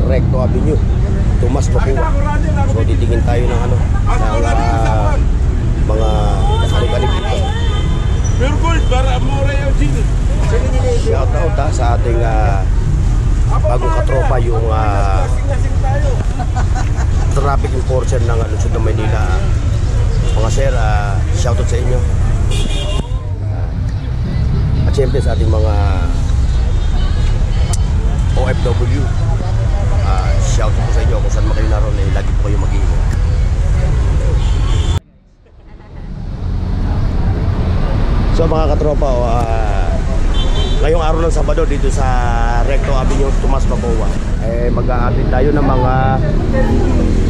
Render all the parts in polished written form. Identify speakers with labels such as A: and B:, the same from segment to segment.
A: Recto Avenue, Tomas Mapua. So titingin tayo ng ano, ng mga alip-alip dito. Shout out sa ating bagong katropa, yung traffic enforcer ng Lungsod ng Maynila. Mga sir, shout out sa inyo. At syempre sa ating mga OFW, shout out po sa inyo kung saan makayo naroon, lagi po kayo mag-iingat. So mga katropa, ngayong araw ng Sabado dito sa Recto Avenue, Tomas Mapua, mag-a-update tayo ng mga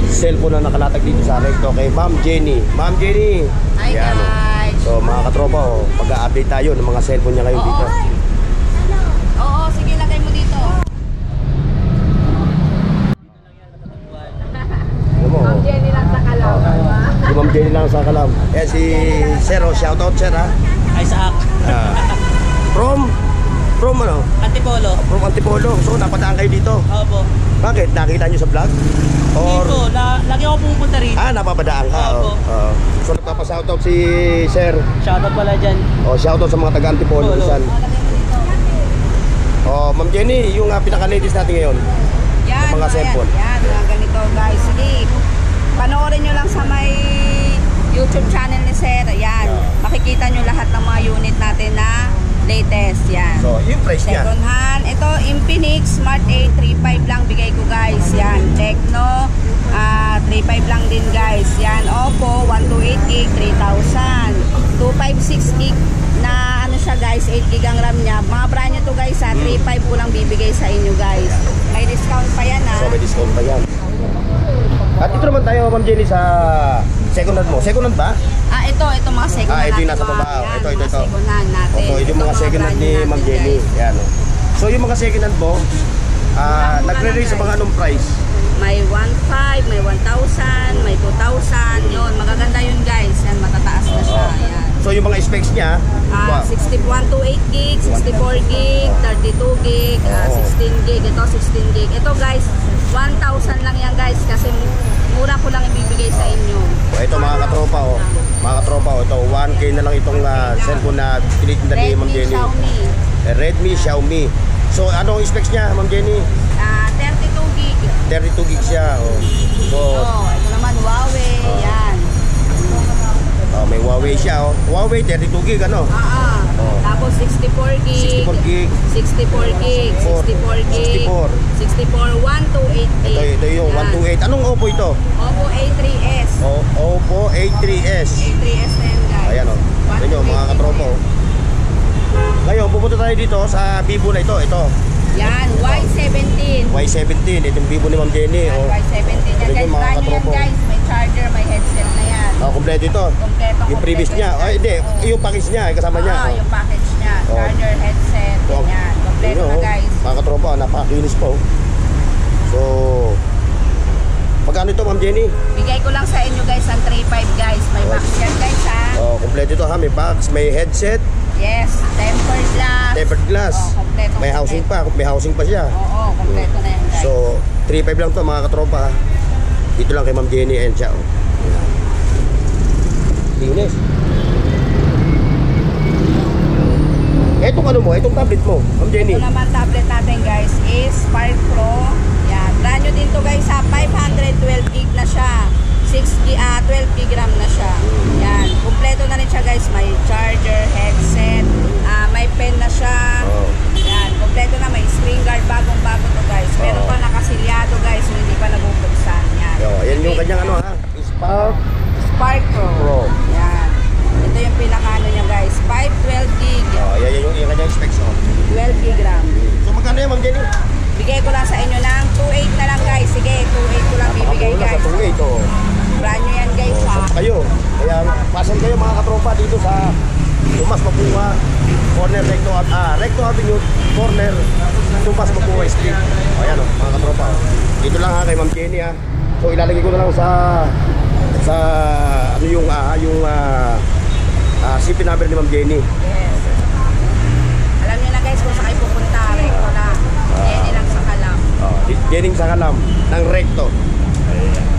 A: cellphone na nakalatag dito sa Recto kay Ma'am Jenny. Ma'am Jenny!
B: Hi guys!
A: So mga katropa, mag-a-update tayo ng mga cellphone niya ngayon dito.
B: Oo, sige, lagay mo dito. Ma'am Jenny lang sa Kalam.
A: Si Ma'am Jenny lang sa Kalam. Si Sir, shout out Sir ha.
C: Isaac.
A: From ano?
C: Antipolo.
A: From Antipolo. So napadaan kayo dito?
C: Opo.
A: Bakit? Nakita nyo sa vlog? Or...
C: Dito, lagi ako pupunta rito.
A: Napapadaan ka?
C: Opo.
A: So nagpapa-shoutout si Sir.
C: Shoutout pala dyan.
A: Shoutout sa mga taga Antipolo. Ma'am Jenny, yung pinaka-latest natin ngayon.
B: Yan,
A: mga cellphone.
B: Yan, mga ganito guys. Sige, panoorin nyo lang sa may YouTube channel ni Sir. Yan, makikita nyo lahat ng mga unit natin na latest. Yan.
A: So, yung price niya?
B: Second hand. Ito, Infinix Smart 8, 3.5 lang bigay ko guys. Yan, Tecno, 3.5 lang din guys. Yan, Oppo, 128 gig, 3,000. 256 gig na ano siya guys, 8 gig ang RAM niya. Mga brand nyo to guys 3.5 ko lang bibigay sa inyo guys. May discount pa yan
A: So, may discount pa yan. At ito naman tayo, Ma'am Jenny, sa second hand mo. Second hand ba?
B: Ito mga second hand.
A: Ito yung nasa baba.
B: Yan,
A: Ito.
B: second hand natin.
A: Ito yung mga second hand ni Ma'am Jenny. Yan. So yung mga second hand mo, nagre-range sa mga anong price?
B: May 1.5, may 1,000, may 2,000. Yun, magaganda yun guys. Yan, matataas na siya. Yan.
A: So yung mga specs niya,
B: 128 gig, 64 gig, 32 gig, 16 gig. Ito 16 gig. Ito guys, 1,000 lang yan guys kasi mura ko lang ibibigay sa inyo.
A: Ito mga katropa, mga katropa, ito 1K na lang itong cellphone na tinitinda ni Ma'am Jenny. Redmi, Xiaomi. So anong specs niya, Ma'am Jenny?
B: 32 gig.
A: 32 gig siya. So
B: ito naman Huawei, yan.
A: May Huawei siya. Huawei 32 gig ano?
B: Tapos 64 gig.
A: 64 gig.
B: 64 gig. 64 gig. 64, 128 gig.
A: Ito yung 128. Anong Oppo ito?
B: Oppo A3s.
A: Oppo A3s.
B: A3s na yan guys.
A: Ayan o. Ito nyo mga katropa. Ngayon pupunta tayo dito sa Vivo na ito.
B: Yan, Y17.
A: Y17. Ito yung Vivo ni Ma'am Jenny.
B: Y17 yan guys. Brand nyo yan guys. May charger, may headset na yan.
A: Kompleto ito. Yung previous niya. Hindi. Yung package niya. Kasama niya.
B: Yung package niya. Charger, headset. Yan. Kompleto na guys.
A: Mga katropa, napakakinis po. So, magkano ito Ma'am Jenny?
B: Bigay ko lang sa inyo guys ang 3.5 guys. May box yan guys ha.
A: Kompleto ito ha. May box, may headset.
B: Yes, tempered glass.
A: Tempered glass.
B: Kompleto.
A: May housing pa. May housing pa siya.
B: Oo, kompleto na yan guys.
A: So, 3.5 lang to mga katropa ha. Dito lang kay Ma'am Jenny and siya. Linis. Etong ano mo, etong tablet mo, Ma'am Jenny.
B: Ito naman tablet natin guys is Spark Pro. Yan, brand new din to guys ha. 512 gig na siya. 12 gig RAM na siya. Yan, kumpleto na rin siya guys. May charger, headset, may pen na siya. Yan, kumpleto na, may screen guard, bagong-bago to guys. Pero pa nakasilyado guys, hindi pa nabubuksan. Yan.
A: Yan yung kanyang ano ha,
B: Spark Pro. Yan. Ito yung pinaka-ano niya guys, 512 gig.
A: Yan yung kanyang specs
B: 12 gig RAM.
A: So magkano yan Ma'am Jenny?
B: Bigay ko lang sa inyo ng 2.8 na lang guys. Sige, 2.8 ko lang bibigay guys.
A: Sa 2.8
B: Brand new yan guys ha.
A: Kayo. Kaya pasan kayo mga katropa dito sa Tomas Mapua, corner Recto Avenue, corner Tomas Mapua Street. Ayan mga katropa. Dito lang ha kay Ma'am Jenny ha. So ilalagay ko na lang sa ano yung CP number ni Ma'am Jenny.
B: Yes. Alam niyo na guys kung saan kayo pupunta. Recto lang. Jenny lang sa Kalam.
A: Oh, dining sa kalam ng Recto. Ayan.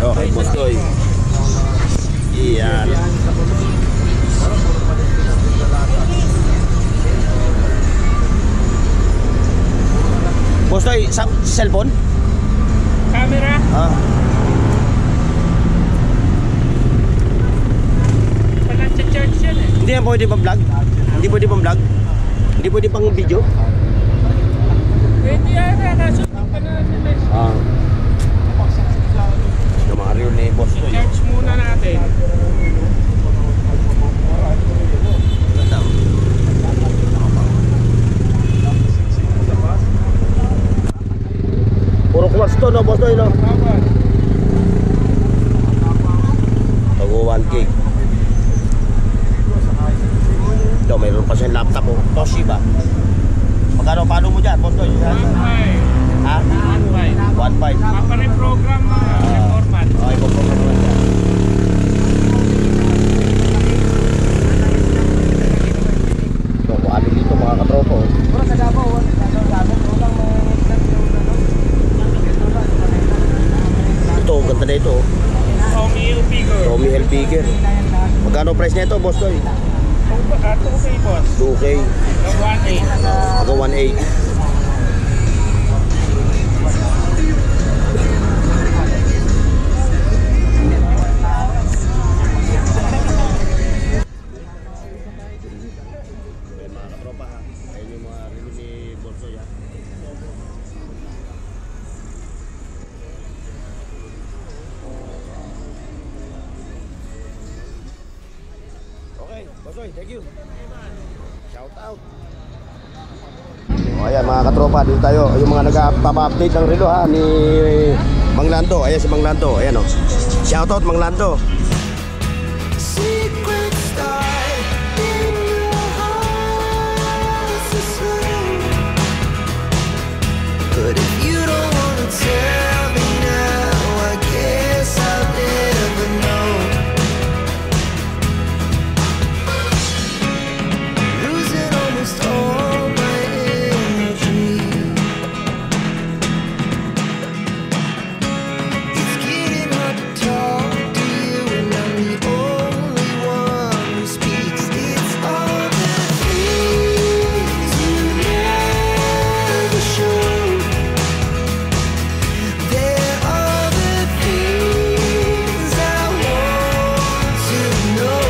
A: Okay, Bostoy. Iyan. Bostoy, sa cellphone?
C: Camera?
A: Ah.
C: Walang charge yan eh.
A: Hindi yan pwede pang vlog? Hindi pwede pang vlog? Hindi pwede pang video?
C: Pwede yan, kaso hindi pa na natin.
A: Ah. Yung mga reel ni Bostoy.
C: Charge muna natin.
A: Puro quartz to, no, Bostoy, no? Tago 1K. Ito, mayroon pa siyang laptop, oh. Toshiba. Magkano, paano mo dyan, Bostoy?
C: 1.5.
A: Ha?
C: 1.5.
A: 1.5.
C: Papareprogram na format.
A: Okay, kumpara naman dyan. Ito, kuhanin dito mga katropo. Ito, ganda na ito.
C: Tommy Hilfiger.
A: Tommy Hilfiger. Magkano price nito, boss Toy?
C: 2K boss.
A: 2K.
C: Yung 1.8.
A: Hanggang 1.8. Mga katropa ha. Ayun yung mga review ni Borsoy ha. Okay, Borsoy, thank you. Shout out. O ayan mga katropa, dito tayo. Yung mga nagpa-update ng relo ha ni Mang Lando. Ayan si Mang Lando. Ayan o. Shout out Mang Lando.
D: Secret star in your heart is slow. But if you don't wanna tell me now, I guess I'll never know. Losing almost all my energy. It's getting hard to talk to you, and I'm the only one who speaks. It's all the things you never show. There are the things I want to know.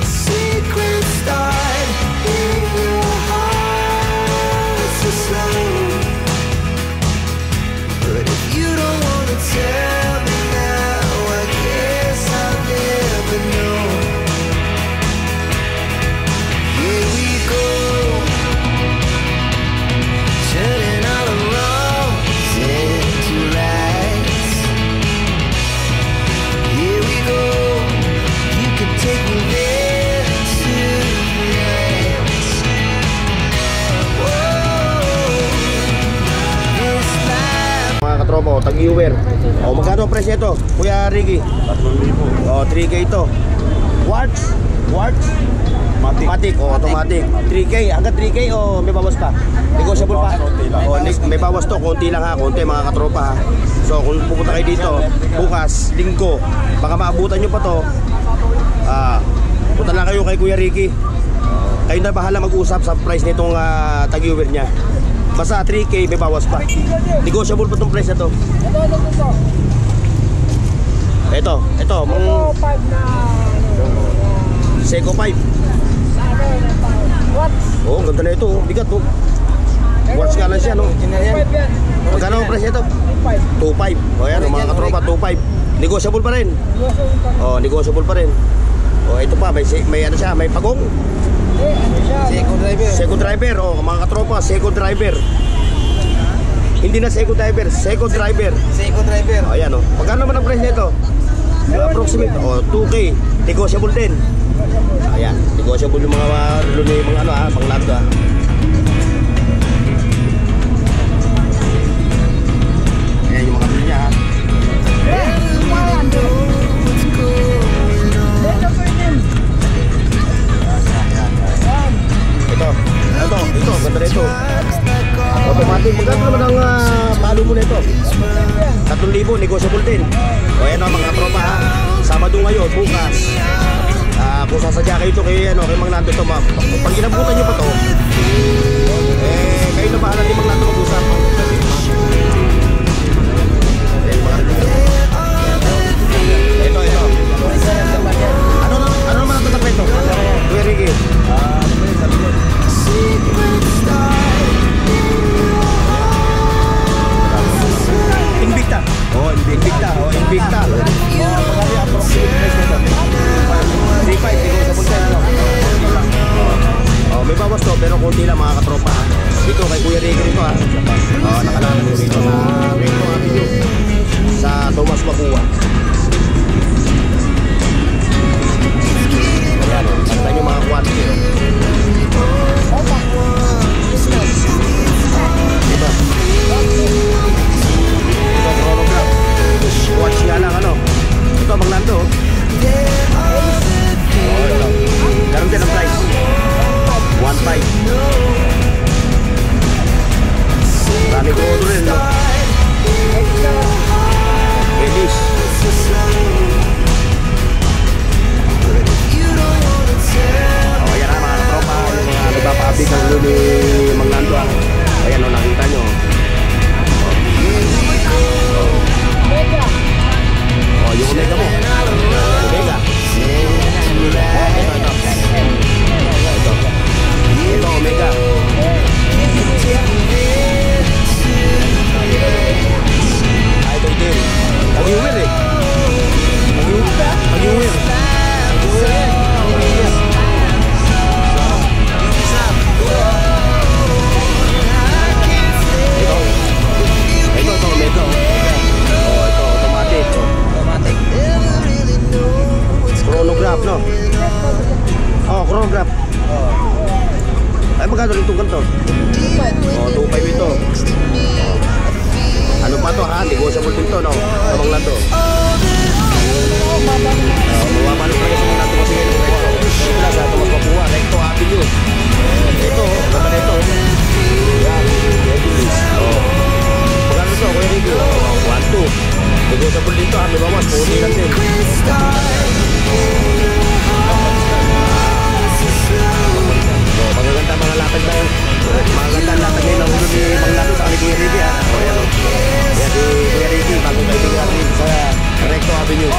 D: Secret start in your heart so slow. But if you don't wanna tell me now, I guess I'll never know. Here we go, turning all the wrongs into rights. Here we go, you can take me there tonight. Whoa, this life.
A: Mga katropa, tag-iwer. O magkano ang presyo ito, Kuya Ricky? 3,000. O 3K ito. Quartz? Quartz? Matic. O automatic. 3K, hanggang 3K o may bawas pa? Negotiable pa? O may bawas to, konti lang ha, konti mga katropa ha. So kung pupunta kayo dito, bukas, linggo, baka maabutan nyo pa to. Punta lang kayo kay Kuya Ricky. Kayo na bahala mag-usap sa price nitong tag-iwer niya. Basta 3K may bawas pa. Negotiable pa itong price na to. Ito, mga Seiko 5.
B: What?
A: Oh, ganda na ito, bigat oh. Quartz nga lang siya, no? Magkano ang presyo ito? 2.5. O yan, mga katropa, 2.5. Negotiable pa rin. Oh, negotiable pa rin. Oh, ito pa, may ano siya, may pagong. Second driver, oh, mga katropa, second driver. Hindi na second driver, second driver. Oh, ayan, oh. Magkano naman ang presyo nito? Approximate, oh, 2K. Negotiable din. Ayan, negotiable yung mga ano, pang lado, Ayan yung mga relo niya, Ito, ganda nito. Automatic, magkano naman ang palo mo nito? 3,000, negotiable din. O ayan o, mga tropa ha. Sabado ngayon, bukas. Kung sasadya kayo ito kay Mang Nando ito, pag inabutan nyo pa ito, kayo na bahala ni Mang Nando mag-usap. Ito. Ano naman ang tatak nito? Kuya Ricky. Invicta. Oh, Invicta. Magkano yung approximate price nito? 3.5, ikaw sa punta nyo. May bawas to, pero konti lang mga katropa. Dito kay Kuya Ricky rito ha. Nakalaman nyo rito sa Recto Avenue sa Tomas Mapua. Ayan o, pagka nyo mga quantity o. Ito, chronograph. Watch nga lang ano. Ito, Mang Nando. Ito. Garon din ang price. 1.5. Marami ko rin, no? Feliz. Ayan na mga katropa, yung mga nagpapaabig ng ulo ni Mang Nando. Ayan o, nakita nyo. Yung Omega mo. Omega. Ito, Omega. Ito din. Pag-iwir eh. Pag-iwir. Ito, Omega. Ito, automatic. Chronograph, no? Chronograph. Ay, magkano rin itong ganito? 2.5 ito. Ano pa to ha? Negotiable din to, no? Mang Nando. Mawamalo talaga sa Mang Nando kasi ngayon. Ito lang sa Tomas Mapua, Recto Avenue. Ito, ganda na ito. Yan, magkano ito, Kuya Ricky? 1.2. Negotiable din to ha? May bawas, puti lang din. Magaganda mga latag na yun. Magaganda ang latag ngayon ang ulo ni Mang Nando sa Kuya Ricky ha. Ayan o. Ayan si Kuya Ricky, bagong kaibigan natin sa Recto Avenue.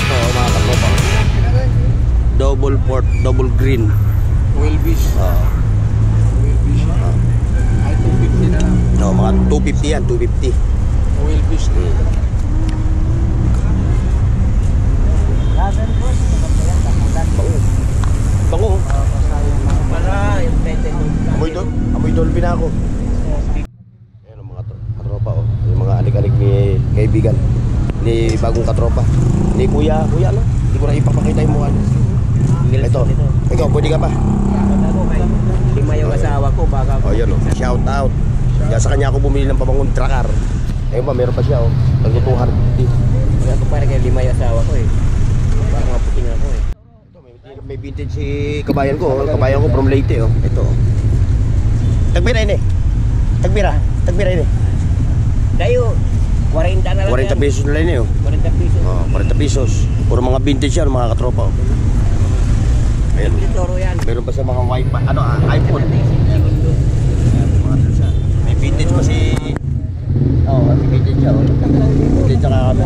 A: Ito mga katropa. Double port, double green.
C: Oil fish. Oil fish. Ay, 250 na lang.
A: No, mga 250 yan, 250.
C: Oil fish.
A: Bango.
C: Para yung pwede mo.
A: Amoy dolphin ako. Ayan ang mga katropa oh. Yung mga anik-anik ni kaibigan. Ni bagong katropa. Ni kuya ano? Hindi ko na ipapakita yung mukha niya. Ito. Ikaw, pwede ka pa?
C: Lima yung asawa ko, baka
A: Oh, yun oh. Shout out. Kaya sa kanya ako bumili ng pabangon tracker. Ayun pa, meron pa siya oh. Tag 250.
C: Kaya ko para kaya lima yung asawa ko eh. Baka maputing ako eh.
A: Ito, may vintage si kabayan ko. Kabayan ko from Leyte oh. Ito. Tagbira ini. Tagbira ini.
C: Kayo, 40 na lang
A: 40 pesos na lang ini oh.
C: 40 pesos.
A: Oh, 40 pesos. Puro mga vintage yan mga katropa oh. Ayan.
C: Toro yan.
A: Meron pa sa mga wifi, iPhone. May vintage pa si... may vintage siya oh. Vintage siya kami.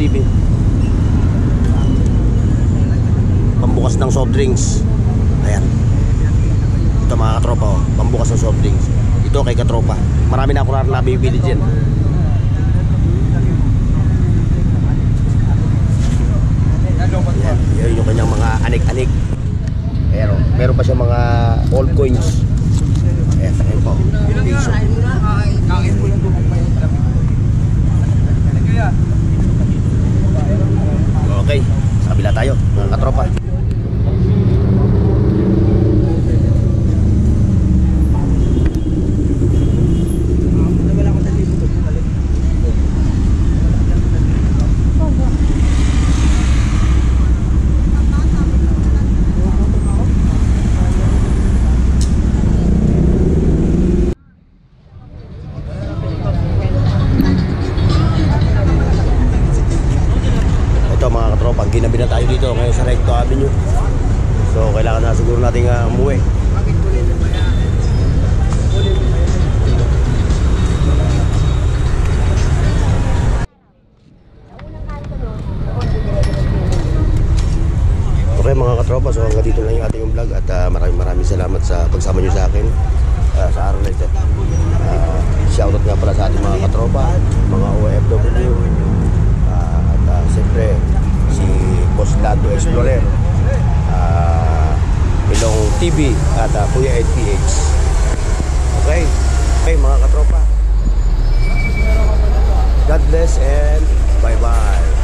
A: TV. Pambukas ng soft drinks. Ayan. Ito mga katropa, oh. Pambukas ng soft drinks. Ito kay katropa. Marami na ako nabibili dyan. Ayan. Yan yung kanyang mga anik-anik. Pero meron pa siya mga old coins. Ayan, ayan po. Piso.
C: Kain mo lang doon may
A: Okay, sa kabila tayo, mga katropa. Ito mga katropa, ginabi na tayo dito ngayon sa Recto Avenue. So kailangan na siguro nating umuwi. Okay mga katropa, so hanggang dito lang yung ating vlog at maraming salamat sa pagsama nyo sa akin sa araw na ito. Shoutout nga pala sa ating mga katropa, mga OFW, at siyempre si Boss Lando Explorer, Ilong TV at Kuya Ed PH. Okay, mga katropa, God bless and bye bye.